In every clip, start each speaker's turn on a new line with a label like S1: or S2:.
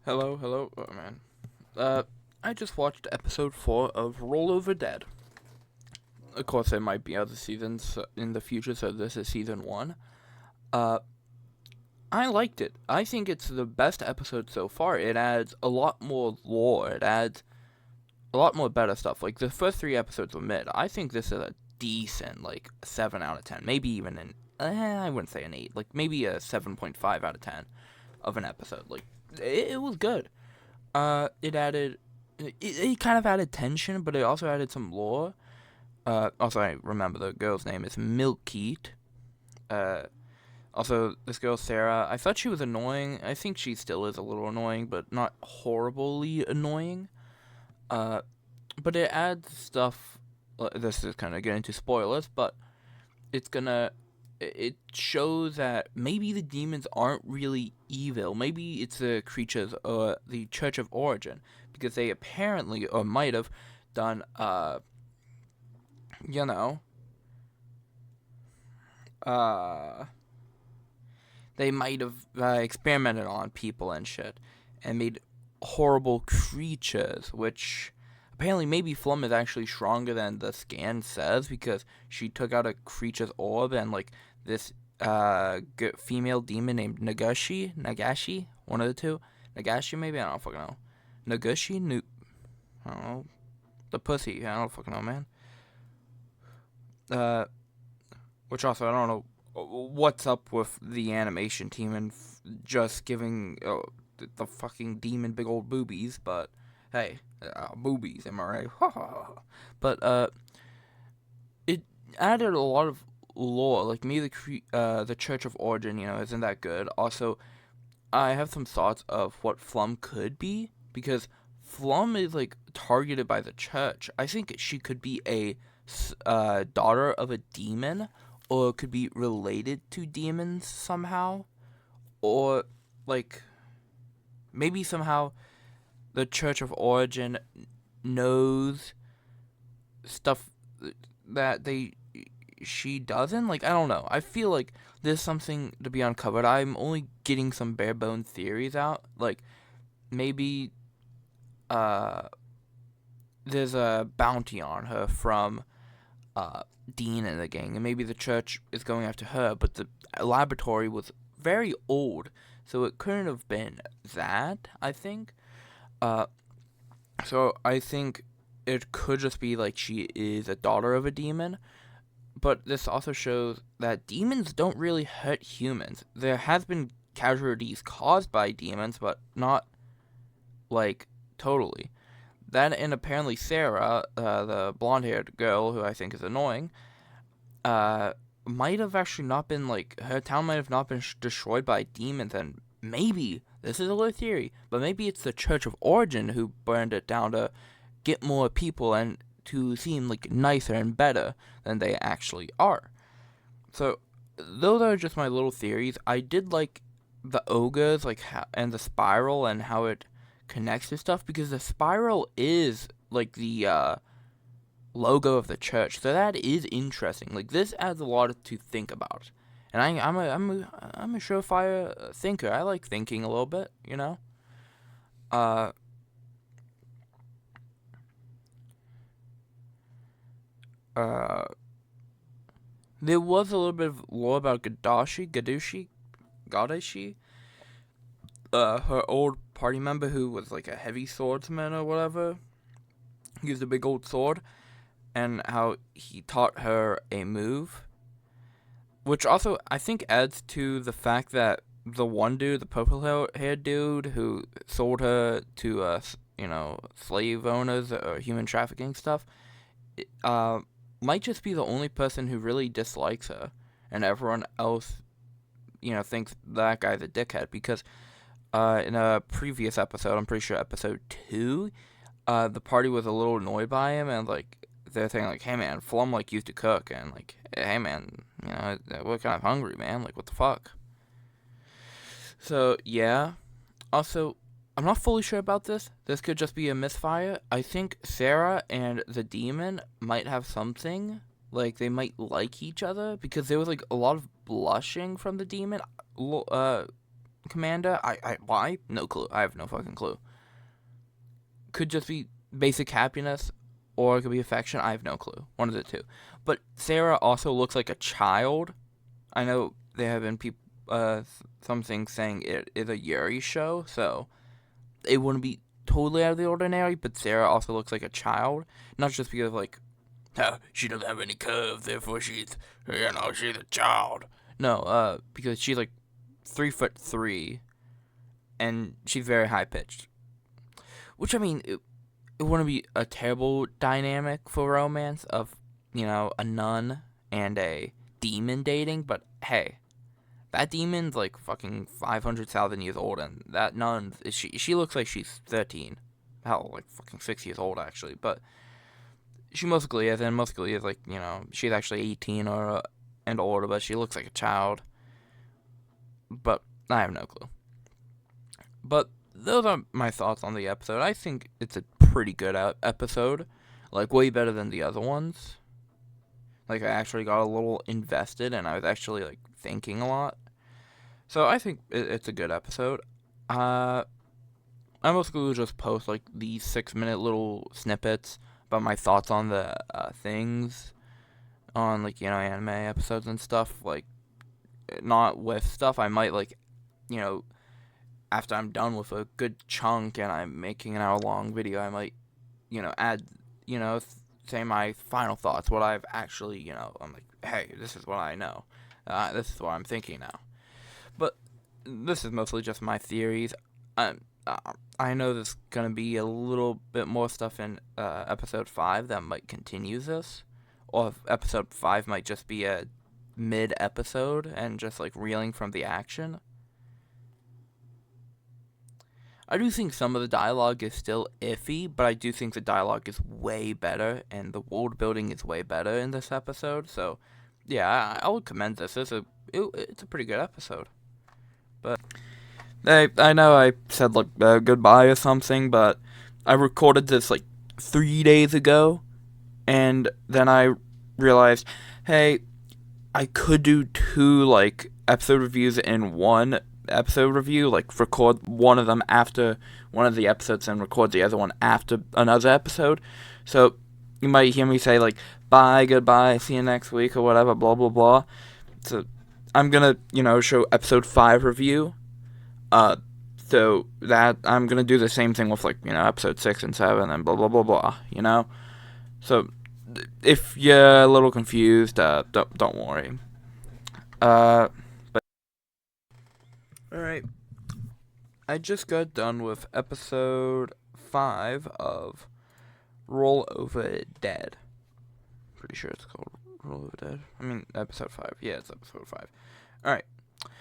S1: Hello, hello. Oh man. Uh, I just watched episode 4 of Roll Over Dead. Of course, there might be other seasons in the future, so this is season 1. Uh, I liked it. I think it's the best episode so far. It adds a lot more lore. It adds a lot more better stuff. Like, the first 3 episodes were mid. I think this is a decent, 7 out of 10. Maybe even I wouldn't say an 8. Like, maybe a 7.5 out of 10 of an episode. Like, it was good. It kind of added tension, but it also added some lore. Also, I remember the girl's name is Milkheat. Uh, Also, this girl Sarah, I thought she was annoying. I think she still is a little annoying, but not horribly annoying. Uh, but it adds stuff. This is kind of getting into spoilers, but it's gonna. It shows that maybe the demons aren't really evil. Maybe it's the creatures or the Church of Origin, because they apparently or might have done you know uh they might have experimented on people and shit and made horrible creatures, which apparently maybe Flum is actually stronger than the scan says, because she took out a creature's orb and this female demon named Nagashi, one of the two. Nagashi, maybe? I don't fucking know. Nagashi? I don't know. The pussy. I don't fucking know, man. Uh, which also, I don't know what's up with the animation team and just giving the fucking demon big old boobies, but hey, boobies, am I right? But it added a lot of lore. Like maybe the Church of Origin, isn't that good. Also, I have some thoughts of what Flum could be, because Flum is targeted by the church. I think she could be a daughter of a demon, or could be related to demons somehow, or like maybe somehow the Church of Origin knows stuff that she doesn't. I don't know. I feel like there's something to be uncovered. I'm only getting some bare bone theories out. Maybe uh there's a bounty on her from uh Dean and the gang, and maybe the church is going after her, but the laboratory was very old, so it couldn't have been that, I think. Uh so I think it could just be she is a daughter of a demon, but this also shows that demons don't really hurt humans. There has been casualties caused by demons, but not like totally. That, and apparently Sarah, the blonde-haired girl who I think is annoying, uh, might have actually not been her town might have not been destroyed by demons, and maybe this is a little theory, but maybe it's the Church of Origin who burned it down to get more people and to seem nicer and better than they actually are. So those are just my little theories. I did like the ogres, and the spiral and how it connects to stuff, because the spiral is the logo of the church. So that is interesting. This adds a lot to think about. And I'm a surefire thinker. I like thinking a little bit, you know. Uh, uh, there was a little bit of lore about Gadashi, her old party member who was a heavy swordsman or whatever. He used a big old sword, and how he taught her a move, which also I think adds to the fact that the one dude, the purple haired dude who sold her to slave owners or human trafficking stuff, uh, might just be the only person who really dislikes her, and everyone else, thinks that guy's a dickhead, because in a previous episode, I'm pretty sure episode 2, the party was a little annoyed by him, and they're saying hey man, Flum used to cook, and hey man, we're kind of hungry, man. What the fuck? So yeah. Also, I'm not fully sure about this. This could just be a misfire. I think Sarah and the demon might have something. They might like each other, because there was a lot of blushing from the demon. commander. Why? No clue. I have no fucking clue. Could just be basic happiness, or it could be affection. I have no clue. One of the two. But Sarah also looks like a child. I know there have been some things saying it is a Yuri show, so it wouldn't be totally out of the ordinary. But Sarah also looks like a child, not just because like, oh, she doesn't have any curves, therefore she's a child. No, because she's like 3'3", and she's very high pitched. Which, I mean, it wouldn't be a terrible dynamic for romance of, a nun and a demon dating, but hey, that demon's like fucking 500,000 years old, and that nun, she looks like she's 13. Hell, like fucking 6 years old, actually, but she musically is like, she's actually 18 and older, but she looks like a child. But I have no clue. But those are my thoughts on the episode. I think it's a pretty good episode. Like, way better than the other ones. Like, I actually got a little invested, and I was actually, like, thinking a lot. So I think it's a good episode. I mostly will just post, like, these 6-minute little snippets about my thoughts on the things. On, like, anime episodes and stuff. Like, not with stuff. I might, like, after I'm done with a good chunk and I'm making an hour-long video, I might, add, say my final thoughts, what I've actually, I'm like, hey, this is what I know. This is what I'm thinking now. But this is mostly just my theories. I know there's going to be a little bit more stuff in episode 5 that might continue this. Or if episode 5 might just be a mid-episode and just, like, reeling from the action. I do think some of the dialogue is still iffy, but I do think the dialogue is way better, and the world building is way better in this episode. So, yeah, I would commend this. It's a pretty good episode. But I know I said like goodbye or something, but I recorded this like 3 days ago, and then I realized, hey, I could do 2 like episode reviews in one episode review, like record one of them after one of the episodes and record the other one after another episode. So you might hear me say like bye, goodbye, see you next week or whatever, blah blah blah. So I'm gonna show episode 5 review. So that I'm gonna do the same thing with like episode 6 and 7 and blah blah blah blah. So if you're a little confused, don't worry. Alright, I just got done with episode 5 of Roll Over Dead. Pretty sure it's called Roll Over Dead. I mean, episode 5. Yeah, it's episode 5. Alright,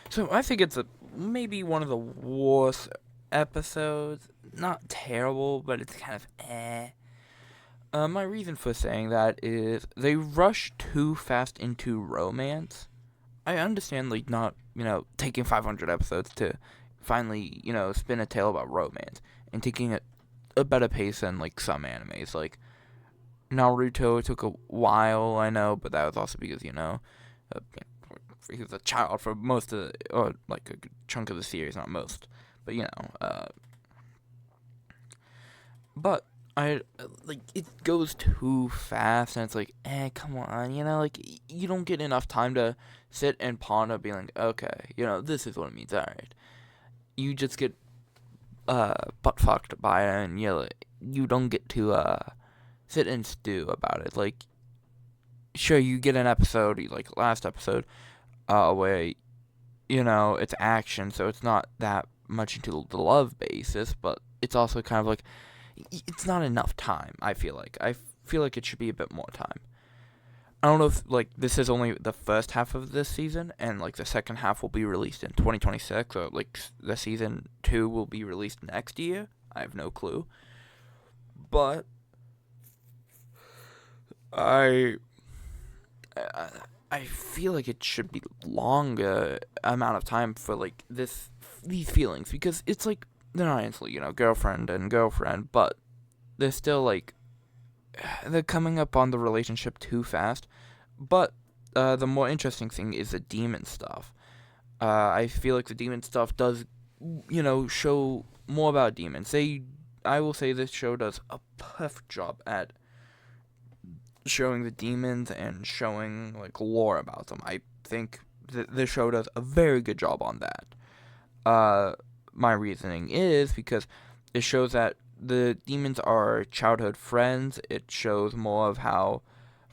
S1: so I think it's maybe one of the worst episodes. Not terrible, but it's kind of eh. My reason for saying that is they rush too fast into romance. I understand, like, not, taking 500 episodes to finally, spin a tale about romance, and taking it a better pace than, like, some animes. Like, Naruto took a while, I know, but that was also because, he was a child for most of or, like, a good chunk of the series, not most. But, but it goes too fast, and it's like, come on, like, you don't get enough time to sit and ponder, being like, okay, this is what it means, alright. You just get, butt fucked by it, and, you don't get to, sit and stew about it. Like, sure, you get an episode, like last episode, where, it's action, so it's not that much into the love basis, but it's also kind of like, it's not enough time, I feel like. I feel like it should be a bit more time. I don't know if, like, this is only the first half of this season, and, like, the second half will be released in 2026, or, like, the season 2 will be released next year. I have no clue. But I feel like it should be longer amount of time for, like, these feelings, because it's, like, they're not instantly, girlfriend and girlfriend, but they're still, like, they're coming up on the relationship too fast. But the more interesting thing is the demon stuff. I feel like the demon stuff does show more about demons. I will say this show does a perfect job at showing the demons and showing like lore about them. I think the show does a very good job on that. My reasoning is because it shows that the demons are childhood friends. It shows more of how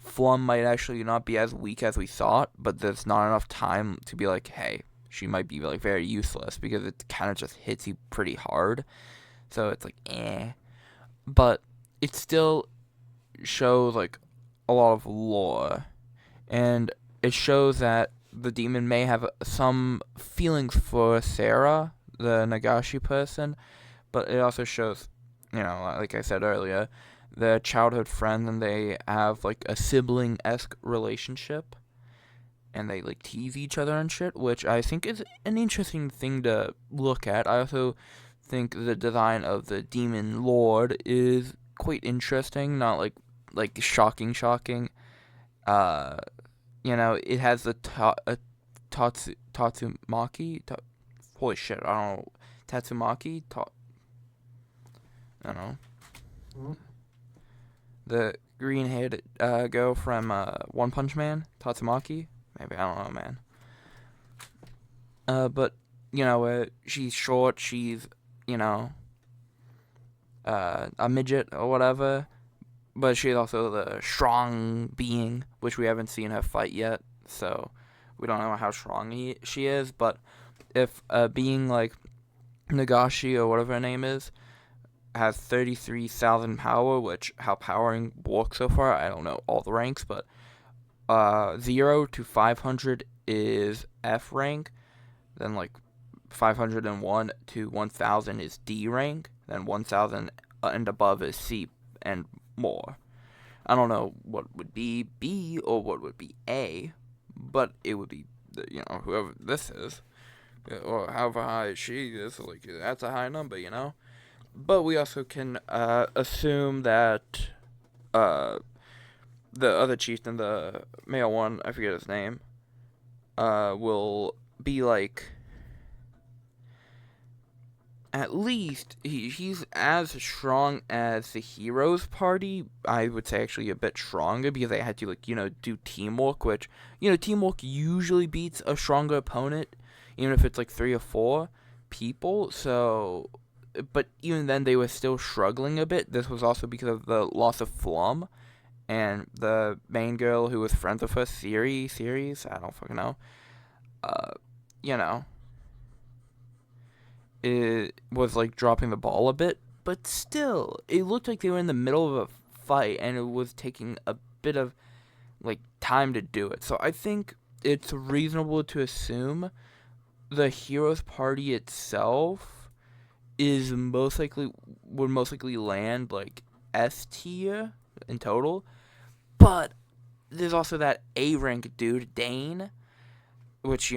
S1: Flum might actually not be as weak as we thought, but there's not enough time to be like, hey, she might be like very useless, because it kind of just hits you pretty hard. So it's like, eh. But it still shows like a lot of lore, and it shows that the demon may have some feelings for Sarah, the Nagashi person, but it also shows, like I said earlier, the childhood friend, and they have like a sibling-esque relationship, and they like tease each other and shit, which I think is an interesting thing to look at. I also think the design of the demon lord is quite interesting, not like shocking. Uh, it has the Tatsumaki. Holy shit, I don't know. Tatsumaki. I don't know.
S2: Hmm?
S1: The green-haired girl from One Punch Man, Tatsumaki. Maybe, I don't know, man. But she's short. She's a midget or whatever. But she's also the strong being, which we haven't seen her fight yet, so we don't know how strong she is. But if a being like Nagashi, or whatever her name is, has 33,000 power, which how powering works so far, I don't know all the ranks, but 0 to 500 is F rank, then like 501 to 1,000 is D rank, then 1,000 and above is C and more. I don't know what would be B or what would be A, but it would be, whoever this is, or however high she is, like, that's a high number. But we also can assume that the other chieftain, the male one, I forget his name, will be like, at least he's as strong as the heroes party. I would say actually a bit stronger, because they had to do teamwork, which teamwork usually beats a stronger opponent, even if it's like 3 or 4 people. So, but even then they were still struggling a bit. This was also because of the loss of Flum, and the main girl who was friends with her, series, I don't fucking know. You know, it was like dropping the ball a bit, but still, it looked like they were in the middle of a fight, and it was taking a bit of like time to do it. So I think it's reasonable to assume the heroes party itself would most likely land like S tier in total. But there's also that A rank dude, Dane, which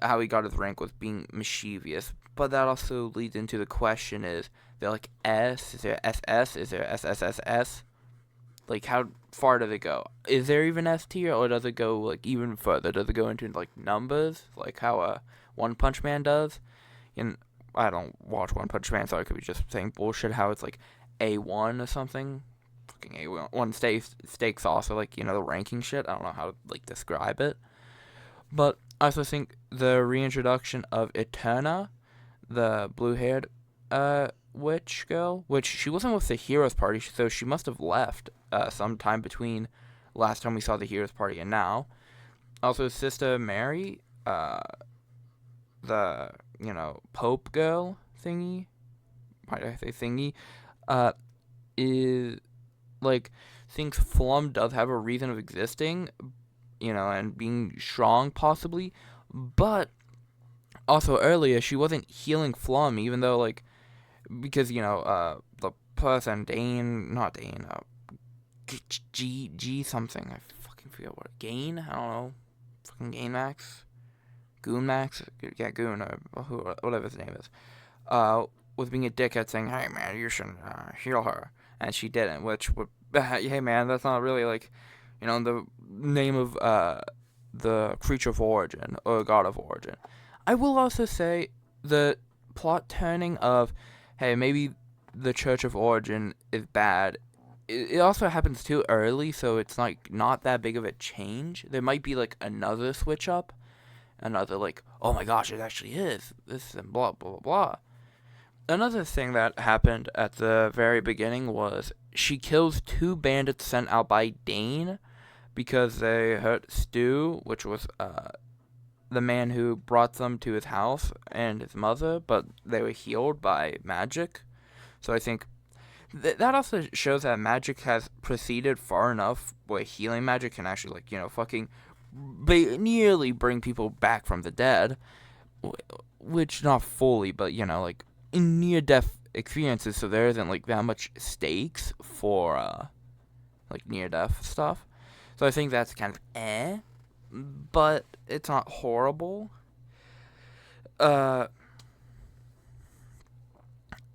S1: how he got his rank was being mischievous. But that also leads into the question: is there like S? Is there SS? Is there SSSS? Like, how far do they go? Is there even S tier, or does it go like even further? Does it go into like numbers, like how One Punch Man does? And I don't watch One Punch Man, so I could be just saying bullshit. How it's like A1 or something. Fucking A1 stakes also, like the ranking shit. I don't know how to like describe it. But I also think the reintroduction of Eterna, the blue-haired witch girl, which she wasn't with the heroes party, so she must have left sometime between last time we saw the heroes party and now. Also, Sister Mary, the Pope girl thingy, why did I say thingy? Is like, thinks Flum does have a reason of existing, and being strong possibly, but also earlier she wasn't healing Flum, even though like, because the person not Dane, G something, I fucking forget what, Gain, I don't know, fucking Gain Max, Goon Max, yeah, Goon, or whatever his name is, was being a dickhead, saying, hey man, you should heal her, and she didn't, which would, hey man, that's not really like, the name of the creature of origin or god of origin. I will also say that plot turning of, hey, maybe the Church of Origin is bad. It also happens too early, so it's like not that big of a change. There might be like another switch up, another like, oh my gosh, it actually is this and blah blah blah blah. Another thing that happened at the very beginning was she kills two bandits sent out by Dane because they hurt Stu, which was the man who brought them to his house, and his mother, but they were healed by magic. So I think that also shows that magic has proceeded far enough where healing magic can actually, like, fucking nearly bring people back from the dead. Which, not fully, but, like, in near-death experiences, so there isn't, like, that much stakes for, like, near-death stuff. So I think that's kind of but it's not horrible.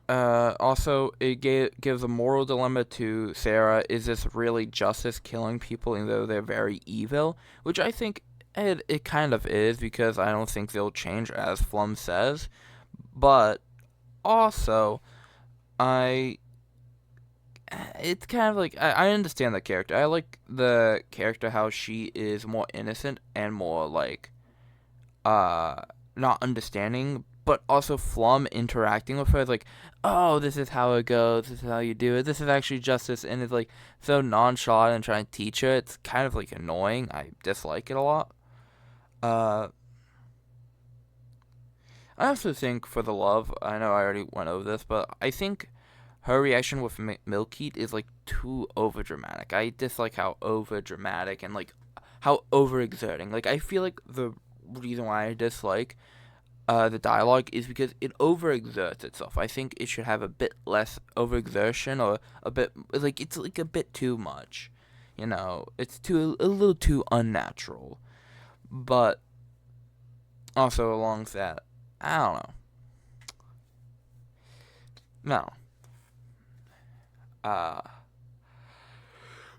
S1: Also, it gives a moral dilemma to Sarah. Is this really justice, killing people even though they're very evil? Which I think it kind of is, because I don't think they'll change, as Flum says. But also, it's kind of like, I understand the character. I like the character, how she is more innocent and more like not understanding, but also Flum interacting with her is like, oh, this is how it goes, this is how you do it, this is actually justice, and it's like so nonchalant and trying to teach her. It's kind of like annoying. I dislike it a lot. I also think for the love, I know I already went over this, but I think her reaction with Milkheat is like too over dramatic. I dislike how over dramatic and like how overexerting. Like, I feel like the reason why I dislike the dialogue is because it overexerts itself. I think it should have a bit less overexertion, or a bit like, it's like a bit too much. It's a little too unnatural. But also along with that, I don't know. No.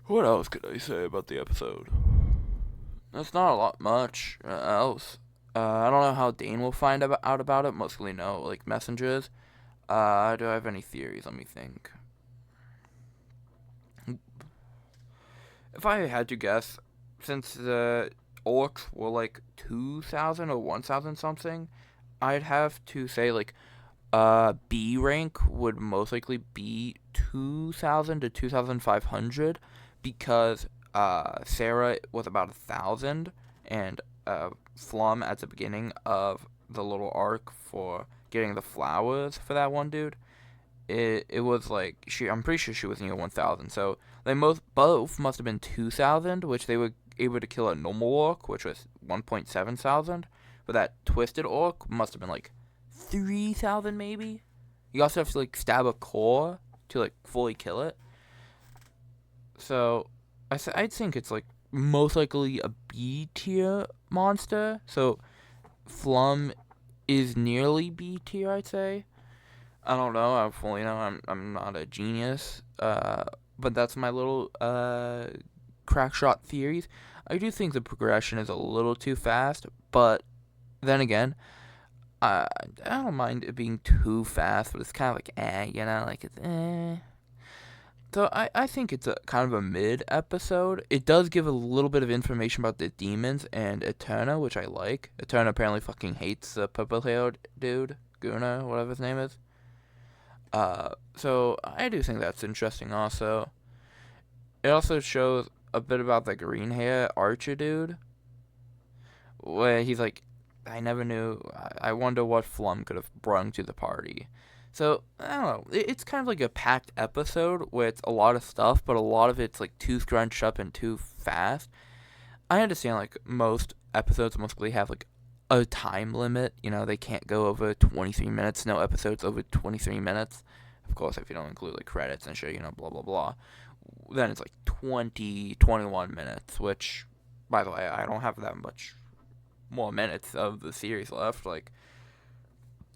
S1: What else could I say about the episode? There's not a lot much else. I don't know how Dane will find out about it. Mostly no, like, messengers. Do I have any theories? Let me think. If I had to guess, since the orcs were like 2,000 or 1,000 something, I'd have to say like B rank would most likely be 2,000 to 2,500, because Sarah was about 1,000, and Flum at the beginning of the little arc for getting the flowers for that one dude, it was like, I'm pretty sure she was near 1,000. So they both must have been 2,000, which they were able to kill a normal orc, which was 1.7 thousand. But that twisted orc must have been like 3,000 maybe. You also have to like stab a core to like fully kill it. So I'd think it's like most likely a B tier monster. So Flum is nearly B tier, I'd say. I don't know. I'm not a genius. But that's my little crack shot theories. I do think the progression is a little too fast, but then again, I don't mind it being too fast, but it's kind of like like it's. So I think it's a kind of a mid episode. It does give a little bit of information about the demons and Eterna, which I like. Eterna apparently fucking hates the purple-haired dude, Guna, whatever his name is. So I do think that's interesting also. It also shows a bit about the green hair archer dude, where he's like, I never knew, I wonder what Flum could have brought to the party. So, I don't know, it's kind of like a packed episode where it's a lot of stuff, but a lot of it's like too scrunched up and too fast. I understand like most episodes mostly have like a time limit, they can't go over 23 minutes, no episodes over 23 minutes. Of course, if you don't include like credits and shit, blah blah blah, then it's like 21 minutes, which, by the way, I don't have that much more minutes of the series left. Like,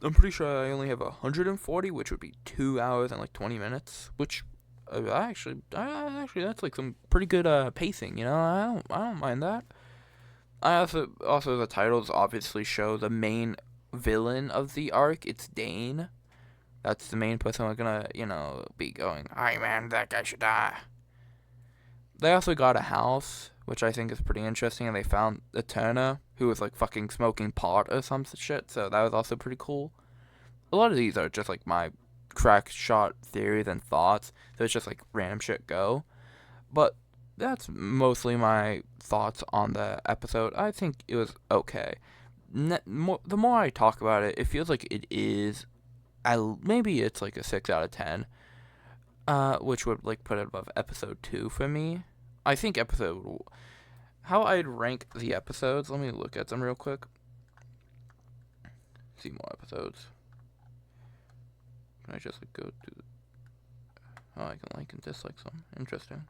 S1: I'm pretty sure I only have 140, which would be 2 hours and like 20 minutes, which actually that's like some pretty good pacing. I don't mind that. I also the titles obviously show the main villain of the arc. It's Dane. That's the main person we're gonna, be going, "Hey man, that guy should die." They also got a house, which I think is pretty interesting, and they found Eterna, who was like fucking smoking pot or some shit, so that was also pretty cool. A lot of these are just like my crack shot theories and thoughts, so it's just like random shit go. But that's mostly my thoughts on the episode. I think it was okay. The more I talk about it, it feels like it is. Maybe it's like a 6 out of 10, which would like put it above episode 2 for me. I think how I'd rank the episodes. Let me look at them real quick. See more episodes. Can I just like go to the? Oh, I can like and dislike some. Interesting.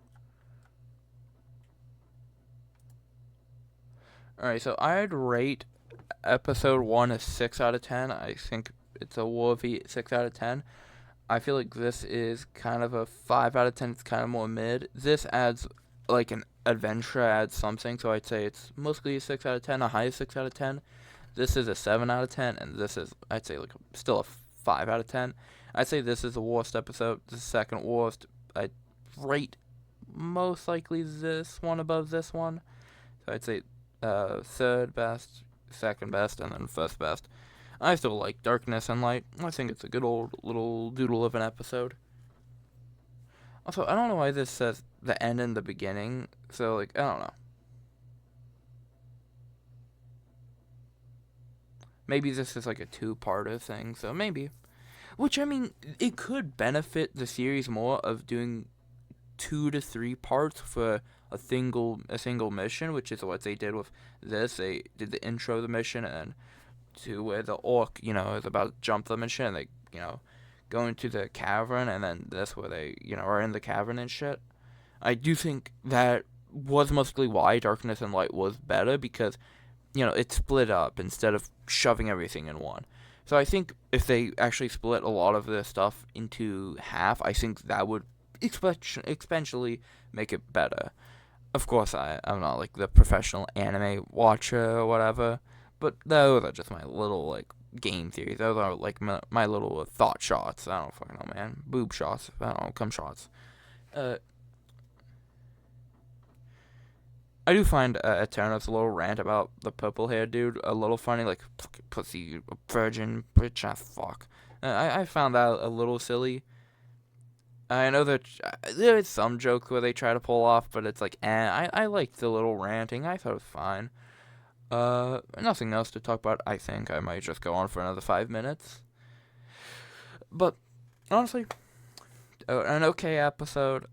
S1: Alright, so I'd rate episode 1 a 6 out of 10. I think it's a worthy 6 out of 10. I feel like this is kind of a 5 out of 10. It's kind of more mid. This adds like an adventure, adds something, so I'd say it's mostly a 6 out of 10, a high 6 out of 10. This is a 7 out of 10, and this is, I'd say, like still a 5 out of 10. I'd say this is the worst episode. The second worst. I'd rate most likely this one above this one. So I'd say third best, second best, and then first best. I still like Darkness and Light. I think it's a good old little doodle of an episode. Also, I don't know why this says the end and the beginning. So, like, I don't know. Maybe this is like a two-parter thing, so maybe. Which, I mean, it could benefit the series more of doing 2 to 3 parts for a single mission, which is what they did with this. They did the intro of the mission, and to where the orc, is about to jump the mission, and they, go into the cavern, and then this where they, are in the cavern and shit. I do think that was mostly why Darkness and Light was better, because, it split up instead of shoving everything in one. So I think if they actually split a lot of this stuff into half, I think that would exponentially make it better. Of course, I'm not like the professional anime watcher or whatever, but those are just my little like game theories. Those are like my little thought shots. I don't fucking know, man. Boob shots. I don't know, cum shots. I do find Eterna's little rant about the purple hair dude a little funny, like, fucking pussy, virgin, bitch, fuck. I found that a little silly. I know that there is some jokes where they try to pull off, but it's like, I liked the little ranting. I thought it was fine. Nothing else to talk about. I think I might just go on for another 5 minutes. But, honestly, an okay episode.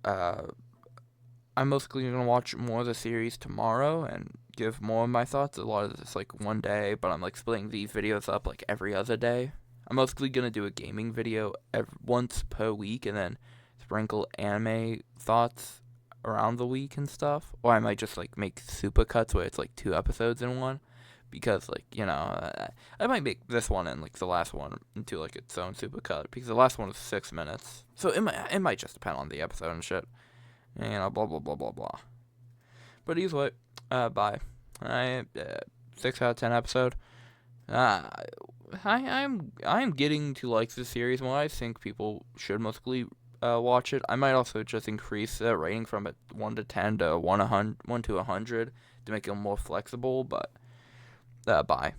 S1: I'm mostly going to watch more of the series tomorrow and give more of my thoughts. A lot of this like one day, but I'm like splitting these videos up like every other day. I'm mostly going to do a gaming video once per week and then sprinkle anime thoughts around the week and stuff. Or I might just like make super cuts where it's like 2 episodes in one. Because like, I might make this one and like the last one into like its own super cut. Because the last one was 6 minutes. So it might just depend on the episode and shit. Blah, blah, blah, blah, blah. But either way, bye. 6 out of 10 episode. I'm getting to like the series more. I think people should mostly watch it. I might also just increase the rating from 1 to 10 to 1 to 100 to make it more flexible, but bye.